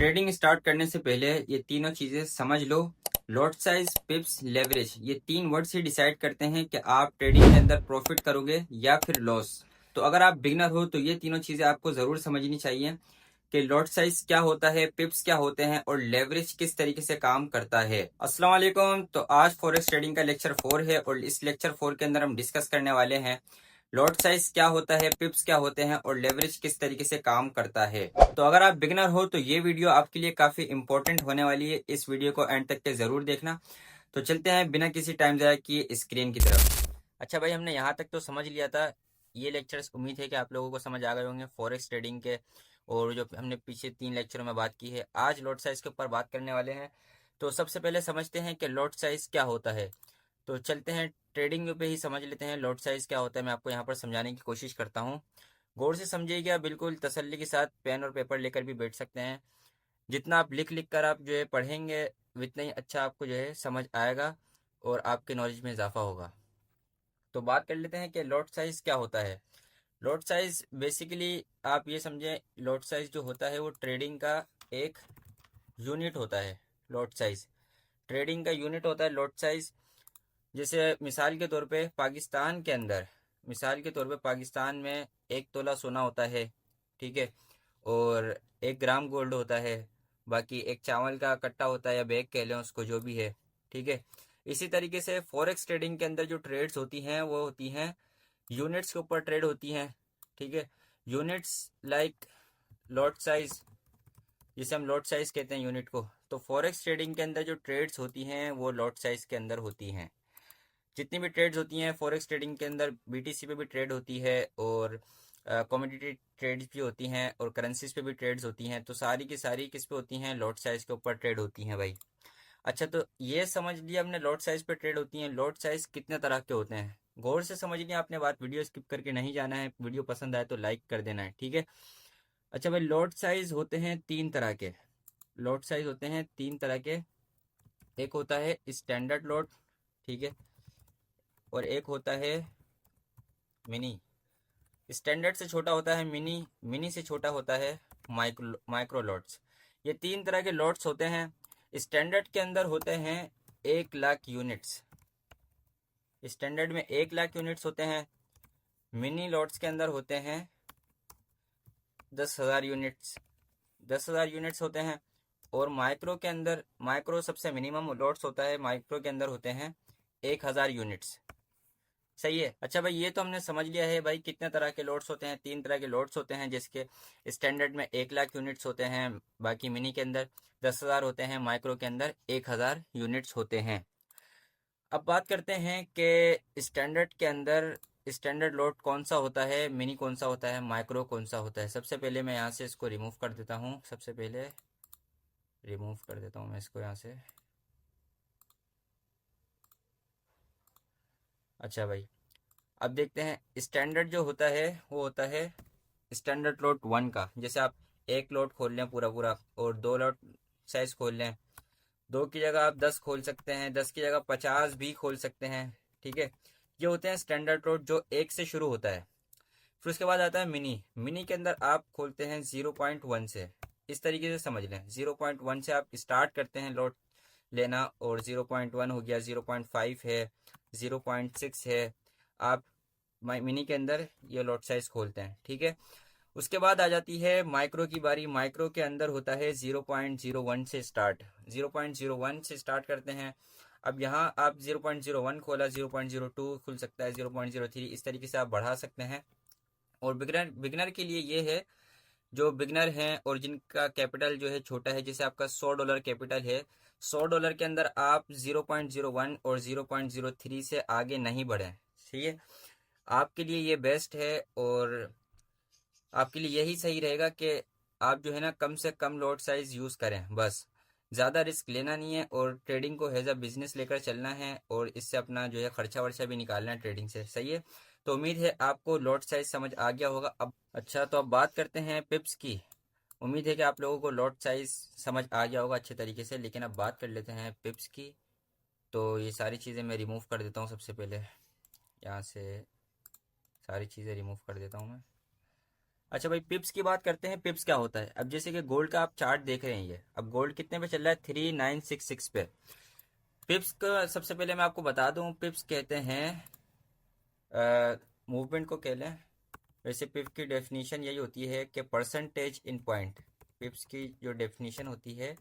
Trading start करने से पहले ये तीनों चीजें समझ लो। लॉट साइज, पिप्स, लेवरेज, ये तीन वर्ड्स ही डिसाइड करते हैं कि आप ट्रेडिंग के अंदर प्रॉफिट करोगे या फिर लॉस। तो अगर आप बिगनर हो तो ये तीनों चीजें आपको जरूर समझनी चाहिए कि लॉट साइज क्या होता है, पिप्स क्या होते हैं और लेवरेज किस तरीके से काम करता है। अस्सलाम वालेकुम। तो आज फॉरेक्स ट्रेडिंग का लेक्चर 4 है और इस लेक्चर 4 के अंदर हम डिस्कस करने वाले हैं लॉट साइज क्या होता है, पिप्स क्या होते हैं और लेवरेज किस तरीके से काम करता है। तो अगर आप बिगनर हो तो ये वीडियो आपके लिए काफी इंपॉर्टेंट होने वाली है। इस वीडियो को एंड तक के जरूर देखना। तो चलते हैं बिना किसी टाइम जाया किए स्क्रीन की तरफ। अच्छा भाई, हमने यहाँ तक तो समझ लिया था। ये लेक्चर्स उम्मीद है कि आप लोगों को समझ आ गए होंगे फॉरेक्स ट्रेडिंग के, और जो हमने पीछे 3 लेक्चरों में बात की है, आज लॉट साइज के ऊपर बात करने वाले हैं। तो सबसे पहले समझते हैं कि लॉट साइज क्या होता है। तो चलते हैं ट्रेडिंग पे ही समझ लेते हैं लॉट साइज क्या होता है। मैं आपको यहाँ पर समझाने की कोशिश करता हूँ, गौर से समझिएगा। बिल्कुल तसल्ली के साथ पेन और पेपर लेकर भी बैठ सकते हैं। जितना आप लिख लिख कर आप जो है पढ़ेंगे, उतना ही अच्छा आपको जो है समझ आएगा और आपके नॉलेज में इजाफा होगा। तो बात कर लेते हैं कि लॉट साइज क्या होता है। लॉट साइज बेसिकली आप ये समझें, लॉट साइज जो होता है वो ट्रेडिंग का एक यूनिट होता है। लॉट साइज ट्रेडिंग का यूनिट होता है लॉट साइज। जैसे मिसाल के तौर पे पाकिस्तान के अंदर, मिसाल के तौर पे पाकिस्तान में 1 तोला सोना होता है, ठीक है, और 1 ग्राम गोल्ड होता है, बाकी एक चावल का कट्टा होता है या बैग कह लें उसको, जो भी है, ठीक है। इसी तरीके से फॉरेक्स ट्रेडिंग के अंदर जो ट्रेड्स होती हैं वो होती हैं यूनिट्स के ऊपर ट्रेड होती हैं, ठीक है। यूनिट्स लाइक लॉट साइज, जिसे हम लॉट साइज कहते हैं यूनिट को। तो फॉरेक्स ट्रेडिंग के अंदर जो ट्रेड्स होती हैं वो लॉट साइज के अंदर होती हैं। जितनी भी ट्रेड्स होती हैं फॉरेक्स ट्रेडिंग के अंदर, बीटीसी पे भी ट्रेड होती है और कमोडिटी ट्रेड्स भी होती हैं और करेंसीज पे भी ट्रेड्स होती हैं। तो सारी की सारी किस पे होती हैं? लॉट साइज के ऊपर ट्रेड होती हैं भाई। अच्छा, तो ये समझ लिया हमने लॉट साइज पे ट्रेड होती हैं। लॉट साइज कितने तरह के होते हैं गौर से समझ लिया आपने बात। वीडियो स्किप करके नहीं जाना है, वीडियो पसंद आए तो लाइक कर देना है, ठीक है। अच्छा भाई, लॉट साइज होते हैं 3 तरह के। लॉट साइज होते हैं 3 तरह के। एक होता है स्टैंडर्ड लॉट, ठीक है, और एक होता है मिनी। स्टैंडर्ड से छोटा होता है मिनी, मिनी से छोटा होता है माइक्रो लॉट्स। ये 3 तरह के लॉट्स होते हैं। स्टैंडर्ड के अंदर होते हैं 1 लाख यूनिट्स। स्टैंडर्ड में 1 लाख यूनिट्स होते हैं। मिनी लॉट्स के अंदर होते हैं 10,000 यूनिट्स। 10,000 यूनिट्स होते हैं। और माइक्रो के अंदर, माइक्रो सबसे मिनिमम लॉट्स होता है, माइक्रो के अंदर होते हैं 1,000 यूनिट्स। सही है। अच्छा भाई, ये तो हमने समझ लिया है भाई कितने तरह के लोड्स होते हैं। 3 तरह के लोड्स होते हैं, जिसके स्टैंडर्ड में 1 लाख यूनिट्स होते हैं, बाकी मिनी के अंदर 10,000 होते हैं, माइक्रो के अंदर 1,000 यूनिट्स होते हैं। अब बात करते हैं कि स्टैंडर्ड के अंदर स्टैंडर्ड लोड कौन सा होता है, मिनी कौन सा होता है, माइक्रो कौन सा होता है। सबसे पहले मैं यहाँ से इसको रिमूव कर देता हूँ। सबसे पहले रिमूव कर देता हूँ मैं इसको यहाँ से। अच्छा भाई, अब देखते हैं स्टैंडर्ड जो होता है वो होता है स्टैंडर्ड लोट 1 का। जैसे आप एक लोट खोल लें पूरा पूरा और 2 लोट साइज खोल लें, 2 की जगह आप 10 खोल सकते हैं, 10 की जगह 50 भी खोल सकते हैं, ठीक है। ये होते हैं स्टैंडर्ड लोट जो 1 से शुरू होता है। फिर उसके बाद आता है मिनी। मिनी के अंदर आप खोलते हैं 0.1 से। इस तरीके से समझ लें, 0.1 से आप स्टार्ट करते हैं लोट लेना, और 0.1 हो गया, 0.5 है, 0.6 है। आप मिनी के अंदर ये लॉट साइज खोलते हैं, ठीक है। उसके बाद आ जाती है माइक्रो की बारी। माइक्रो के अंदर होता है 0.01 से स्टार्ट, 0.01 से स्टार्ट करते हैं। अब यहाँ आप 0.01 खोला, 0.02 खुल सकता है, 0.03, इस तरीके से आप बढ़ा सकते हैं। और बिगनर बिगनर के लिए ये है, जो बिगनर हैं और जिनका कैपिटल जो है छोटा है, जैसे आपका $100 कैपिटल है, $100 के अंदर आप 0.01 और 0.03 से आगे नहीं बढ़े, ठीक है। आपके लिए ये बेस्ट है और आपके लिए यही सही रहेगा कि आप जो है ना कम से कम लॉट साइज यूज़ करें। बस ज़्यादा रिस्क लेना नहीं है और ट्रेडिंग को एज अ बिजनेस लेकर चलना है, और इससे अपना जो है खर्चा वर्चा भी निकालना है ट्रेडिंग से, सही है। तो उम्मीद है आपको लॉट साइज समझ आ गया होगा अब। अच्छा, तो अब बात करते हैं पिप्स की। उम्मीद है कि आप लोगों को लॉट साइज समझ आ गया होगा अच्छे तरीके से, लेकिन अब बात कर लेते हैं पिप्स की। तो ये सारी चीज़ें मैं रिमूव कर देता हूँ। सबसे पहले यहाँ से सारी चीज़ें रिमूव कर देता हूँ मैं। अच्छा भाई, पिप्स की बात करते हैं। पिप्स क्या होता है? अब जैसे कि गोल्ड का आप चार्ट देख रहे हैं, ये अब गोल्ड कितने पे चल रहा है? 3966 पे। पिप्स का सबसे पहले मैं आपको बता दूं, पिप्स कहते हैं मूवमेंट को कह लें। वैसे पिप की डेफिनेशन यही होती है कि परसेंटेज इन पॉइंट। पिप्स की जो डेफिनेशन होती है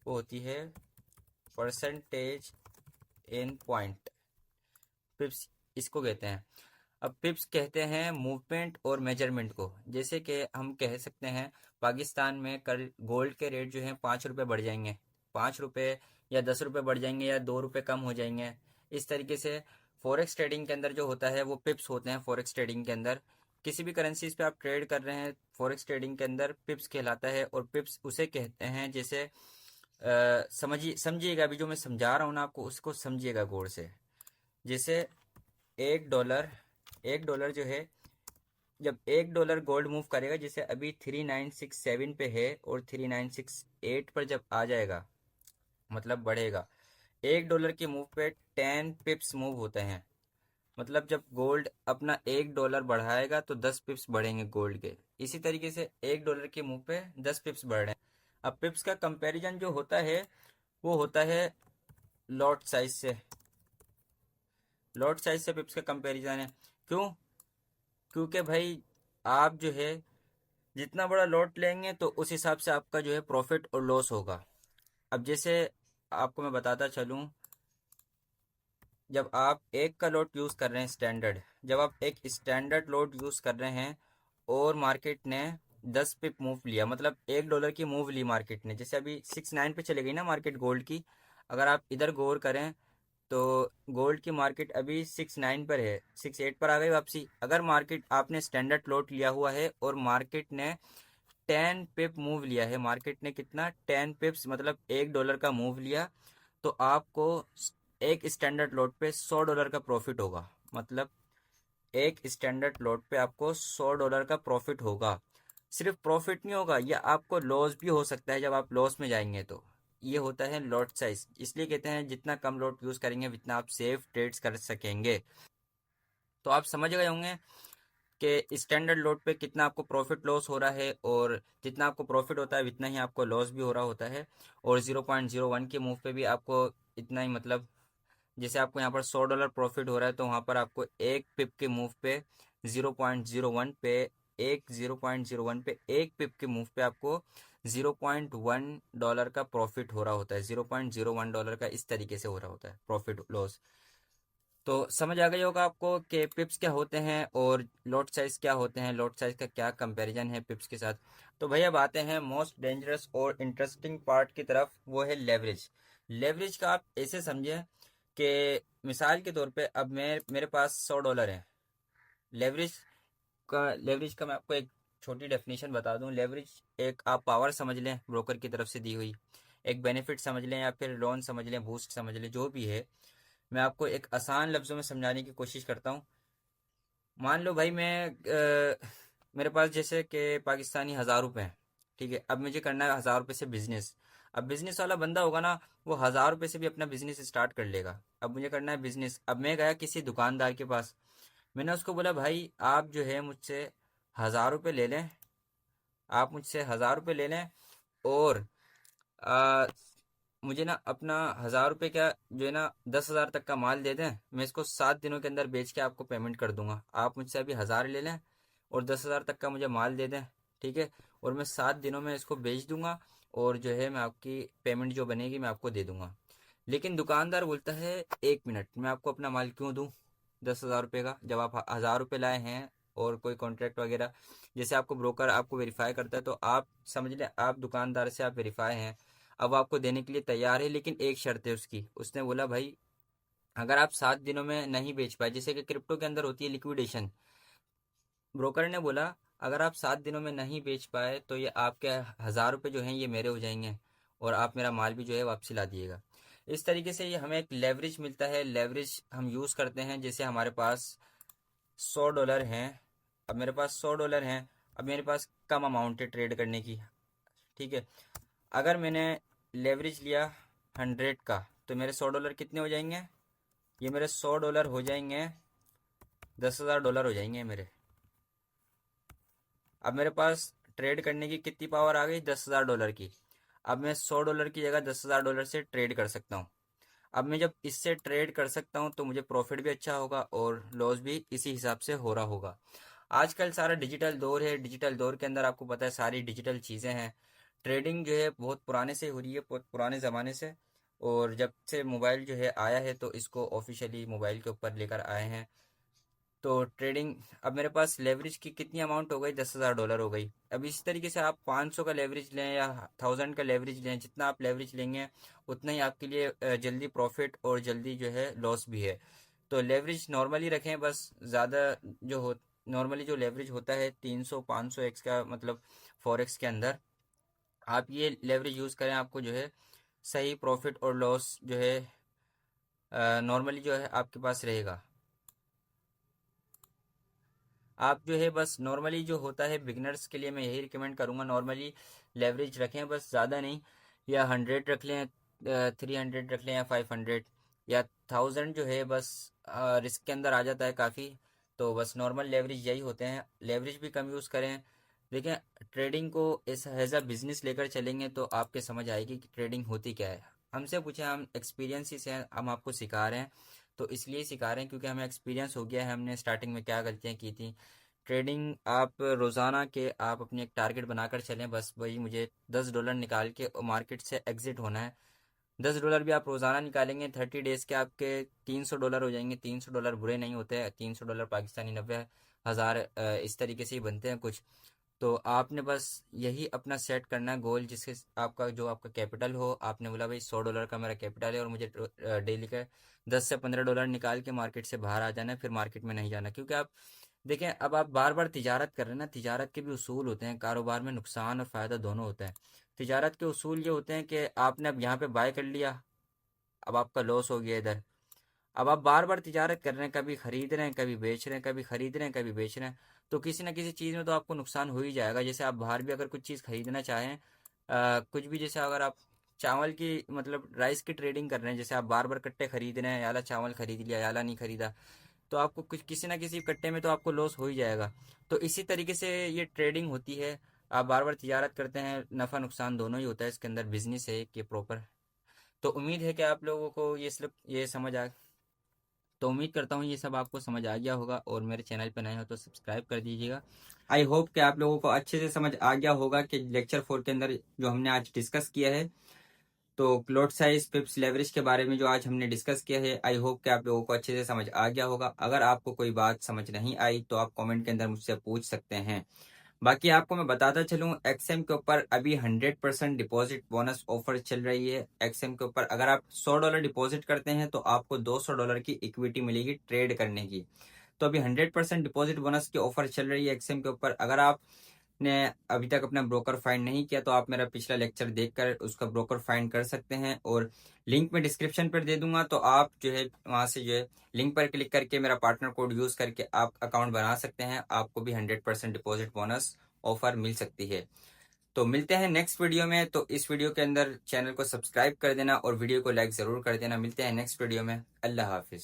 वो होती है परसेंटेज इन पॉइंट। पिप्स इसको कहते हैं। अब पिप्स कहते हैं मूवमेंट और मेजरमेंट को। जैसे कि हम कह सकते हैं पाकिस्तान में कल गोल्ड के रेट जो हैं 5 रुपये बढ़ जाएंगे, 5 रुपये या 10 रुपये बढ़ जाएंगे या 2 रुपये कम हो जाएंगे। इस तरीके से फॉरेक्स ट्रेडिंग के अंदर जो होता है वो पिप्स होते हैं। फॉरेक्स ट्रेडिंग के अंदर किसी भी करेंसीज पे आप ट्रेड कर रहे हैं, फॉरेक्स ट्रेडिंग के अंदर पिप्स कहलाता है। और पिप्स उसे कहते हैं, जैसे समझिए, समझिएगा अभी जो मैं समझा रहा हूँ ना आपको, उसको समझिएगा गौर से। जैसे 1 डॉलर, 1 डॉलर जो है, जब 1 डॉलर गोल्ड मूव करेगा, जैसे अभी 3967 पे है और 3968 पर जब आ जाएगा, मतलब बढ़ेगा। 1 डॉलर की मूव पे 10 पिप्स मूव होते हैं। मतलब जब गोल्ड अपना 1 डॉलर बढ़ाएगा तो 10 पिप्स बढ़ेंगे गोल्ड के। इसी तरीके से 1 डॉलर के मूव पे 10 पिप्स बढ़ रहे हैं। अब पिप्स का कंपैरिजन जो होता है वो होता है लॉट साइज से। लॉट साइज से पिप्स का कंपैरिजन है। क्यों? क्योंकि भाई आप जो है जितना बड़ा लॉट लेंगे तो उस हिसाब से आपका जो है प्रॉफिट और लॉस होगा। अब जैसे आपको मैं बताता चलूं, जब आप एक का लॉट यूज़ कर रहे हैं स्टैंडर्ड, जब आप एक स्टैंडर्ड लॉट यूज़ कर रहे हैं और मार्केट ने 10 पिप मूव लिया, मतलब 1 डॉलर की मूव ली मार्केट ने, जैसे अभी 69 पे चले गई ना मार्केट गोल्ड की। अगर आप इधर गौर करें तो गोल्ड की मार्केट अभी 69 पर है, 68 पर आ गई वापसी। अगर मार्केट आपने स्टैंडर्ड लॉट लिया हुआ है और मार्केट ने 10 पिप मूव लिया है, मार्केट ने कितना, 10 पिप्स मतलब 1 डॉलर का मूव लिया, तो आपको एक स्टैंडर्ड लॉट पे 100 डॉलर का प्रॉफिट होगा। मतलब एक स्टैंडर्ड लॉट पे आपको 100 डॉलर का प्रॉफिट होगा। सिर्फ प्रॉफिट नहीं होगा, ये आपको लॉस भी हो सकता है जब आप लॉस में जाएंगे तो। ये होता है लॉट साइज। इसलिए कहते हैं जितना कम लॉट यूज करेंगे उतना आप सेफ ट्रेड्स कर सकेंगे। तो आप समझ गए होंगे कि स्टैंडर्ड लोड पे कितना आपको प्रॉफिट लॉस हो रहा है, और जितना आपको प्रॉफिट होता है उतना ही आपको लॉस भी हो रहा होता है। और 0.01 के मूव पे भी आपको इतना ही, मतलब जैसे आपको यहाँ पर 100 डॉलर प्रॉफिट हो रहा है तो वहाँ पर आपको एक पिप के मूव पे 0.01 पे, एक 0.01 पे एक पिप के मूव पे आपको 0.1 डॉलर का प्रॉफिट हो रहा होता है। 0.01 डॉलर का इस तरीके से हो रहा होता है प्रॉफिट लॉस। तो समझ आ गई होगा आपको कि पिप्स क्या होते हैं और लॉट साइज क्या होते हैं, लॉट साइज का क्या कंपैरिजन है पिप्स के साथ। तो भैया अब आते हैं मोस्ट डेंजरस और इंटरेस्टिंग पार्ट की तरफ, वो है लेवरेज। लेवरेज का आप ऐसे समझे कि मिसाल के तौर पे अब मैं, मेरे पास 100 डॉलर है। लेवरेज लेवरेज का मैं आपको एक छोटी डेफिनेशन बता दूं। लेवरेज एक आप पावर समझ लें ब्रोकर की तरफ से दी हुई, एक बेनिफिट समझ लें या फिर लोन समझ लें, बूस्ट समझ लें, जो भी है। मैं आपको एक आसान लफ्ज़ों में समझाने की कोशिश करता हूँ। मान लो भाई मैं मेरे पास जैसे कि पाकिस्तानी 1000 रुपये हैं, ठीक है। अब मुझे करना है 1000 रुपये से बिजनेस। अब बिजनेस वाला बंदा होगा ना, वो 1000 रुपये से भी अपना बिजनेस स्टार्ट कर लेगा। अब मुझे करना है बिजनेस। अब मैं गया किसी दुकानदार के पास, मैंने उसको बोला भाई आप जो है मुझसे 1000 रुपये ले लें, आप मुझसे 1000 रुपये ले लें, और आ, मुझे ना अपना 1000 रुपये का जो है ना 10,000 तक का माल दे दें, मैं इसको 7 दिनों के अंदर बेच के आपको पेमेंट कर दूंगा। आप मुझसे अभी 1000 ले लें और 10,000 तक का मुझे माल दे दें, ठीक है। और मैं 7 दिनों में इसको बेच दूंगा, और जो है मैं आपकी पेमेंट जो बनेगी मैं आपको दे दूंगा। लेकिन दुकानदार बोलता है 1 मिनट, मैं आपको अपना माल क्यों दूं 10,000 रुपये का, जब आप 1000 रुपये लाए हैं और कोई कॉन्ट्रैक्ट वगैरह, जैसे आपको ब्रोकर आपको वेरीफाई करता है तो आप समझ लें आप दुकानदार से आप वेरीफाई हैं। अब वो आपको देने के लिए तैयार है, लेकिन एक शर्त है उसकी। उसने बोला भाई अगर आप 7 दिनों में नहीं बेच पाए, जैसे कि क्रिप्टो के अंदर होती है लिक्विडेशन, ब्रोकर ने बोला अगर आप 7 दिनों में नहीं बेच पाए तो ये आपके 1000 रुपये जो हैं ये मेरे हो जाएंगे, और आप मेरा माल भी जो है वापसी ला दिएगा। इस तरीके से ये हमें एक लेवरेज मिलता है। लेवरेज हम यूज़ करते हैं, जैसे हमारे पास 100 डॉलर हैं। अब मेरे पास 100 डॉलर हैं, अब मेरे पास कम अमाउंट है ट्रेड करने की, ठीक है। अगर मैंने लेवरेज लिया 100 का, तो मेरे 100 डॉलर कितने हो जाएंगे? ये मेरे 100 डॉलर हो जाएंगे, 10,000 डॉलर हो जाएंगे मेरे। अब मेरे पास ट्रेड करने की कितनी पावर आ गई, $10,000 की। अब मैं $100 की जगह $10,000 से ट्रेड कर सकता हूँ। अब मैं जब इससे ट्रेड कर सकता हूँ तो मुझे प्रॉफिट भी अच्छा होगा और लॉस भी इसी हिसाब से हो रहा होगा। आजकल सारा डिजिटल दौर है, डिजिटल दौर के अंदर आपको पता है सारी डिजिटल चीज़ें हैं। ट्रेडिंग जो है बहुत पुराने से हो रही है, बहुत पुराने ज़माने से। और जब से मोबाइल जो है आया है तो इसको ऑफिशियली मोबाइल के ऊपर लेकर आए हैं। तो ट्रेडिंग, अब मेरे पास लेवरेज की कितनी अमाउंट हो गई, $10,000 हो गई। अब इसी तरीके से आप 500 का लेवरेज लें या 1000 का लेवरेज लें, जितना आप लेवरेज लेंगे उतना ही आपके लिए जल्दी प्रॉफिट और जल्दी जो है लॉस भी है। तो लेवरेज नॉर्मली रखें बस, ज़्यादा जो हो, नॉर्मली जो लेवरेज होता है 300-500x का, मतलब फॉरेक्स के अंदर आप ये लेवरेज यूज़ करें, आपको जो है सही प्रॉफिट और लॉस जो है नॉर्मली जो है आपके पास रहेगा। आप जो है बस नॉर्मली जो होता है बिगनर्स के लिए मैं यही रिकमेंड करूँगा, नॉर्मली लेवरेज रखें बस, ज़्यादा नहीं। या 100 रख लें, 300 रख लें, या 500 या 1000 जो है बस, रिस्क के अंदर आ जाता है काफ़ी। तो बस नॉर्मल लेवरेज यही होते हैं, लेवरेज भी कम यूज़ करें। देखें, ट्रेडिंग को एज अ बिजनेस लेकर चलेंगे तो आपके समझ आएगी कि ट्रेडिंग होती क्या है। हमसे पूछे, हम एक्सपीरियंस से हम आपको सिखा रहे हैं। तो इसलिए सिखा रहे हैं क्योंकि हमें एक्सपीरियंस हो गया है, हमने स्टार्टिंग में क्या गलतियाँ की थी। ट्रेडिंग आप रोज़ाना के आप अपनी एक टारगेट बनाकर चलें, बस वही मुझे $10 निकाल के मार्केट से एग्जिट होना है। $10 भी आप रोज़ाना निकालेंगे, 30 डेज़ के आपके $300 हो जाएंगे। $300 बुरे नहीं होते हैं, $300 पाकिस्तानी 90,000 इस तरीके से ही बनते हैं कुछ। तो आपने बस यही अपना सेट करना है गोल, जिससे आपका जो आपका कैपिटल हो, आपने बोला भाई $100 का मेरा कैपिटल है और मुझे डेली का $10 से $15 निकाल के मार्केट से बाहर आ जाना है, फिर मार्केट में नहीं जाना। क्योंकि आप देखें, अब आप बार बार तिजारत कर रहे हैं ना, तिजारत के भी उसूल होते हैं, कारोबार में नुकसान और फ़ायदा दोनों होता है। तिजारत के उसूल ये होते हैं कि आपने अब यहाँ पे बाय कर लिया, अब आपका लॉस हो गया इधर। अब आप बार बार तिजारत कर रहे हैं, कभी खरीद रहे हैं, कभी बेच रहे हैं, कभी खरीद रहे हैं, कभी बेच रहे हैं, तो किसी ना किसी चीज़ में तो आपको नुकसान हो ही जाएगा। जैसे आप बाहर भी अगर कुछ चीज़ खरीदना चाहें, कुछ भी, जैसे अगर आप चावल की, मतलब राइस की ट्रेडिंग कर रहे हैं, जैसे आप बार बार कट्टे खरीद रहे हैं, याला चावल खरीद लिया, याला नहीं खरीदा, तो आपको कुछ किसी ना किसी कट्टे में तो आपको लॉस हो ही जाएगा। तो इसी तरीके से ये ट्रेडिंग होती है। आप बार बार तिजारत करते हैं, नफ़ा नुकसान दोनों ही होता है इसके अंदर, बिजनेस है कि प्रॉपर। तो उम्मीद है कि आप लोगों को ये समझ आ तो उम्मीद करता हूँ ये सब आपको समझ आ गया होगा, और मेरे चैनल पर नए हो तो सब्सक्राइब कर दीजिएगा। आई होप कि आप लोगों को अच्छे से समझ आ गया होगा कि लेक्चर 4 के अंदर जो हमने आज डिस्कस किया है, तो लॉट साइज, पिप्स, लेवरेज के बारे में जो आज हमने डिस्कस किया है, आई होप कि आप लोगों को अच्छे से समझ आ गया होगा। अगर आपको कोई बात समझ नहीं आई तो आप कमेंट के अंदर मुझसे पूछ सकते हैं। बाकी आपको मैं बताता चलूं, एक्सएम के ऊपर अभी 100% डिपॉजिट बोनस ऑफर चल रही है। एक्सएम के ऊपर अगर आप $100 डिपॉजिट करते हैं तो आपको $200 की इक्विटी मिलेगी ट्रेड करने की। तो अभी 100% डिपॉजिट बोनस की ऑफर चल रही है एक्सएम के ऊपर। अगर आपने अभी तक अपना ब्रोकर फाइंड नहीं किया तो आप मेरा पिछला लेक्चर देखकर उसका ब्रोकर फाइंड कर सकते हैं, और लिंक में डिस्क्रिप्शन पर दे दूंगा, तो आप जो है वहां से जो है लिंक पर क्लिक करके मेरा पार्टनर कोड यूज करके आप अकाउंट बना सकते हैं। आपको भी 100% डिपॉजिट बोनस ऑफर मिल सकती है। तो मिलते हैं नेक्स्ट वीडियो में। तो इस वीडियो के अंदर चैनल को सब्सक्राइब कर देना और वीडियो को लाइक जरूर कर देना। मिलते हैं नेक्स्ट वीडियो में। अल्लाह हाफिज।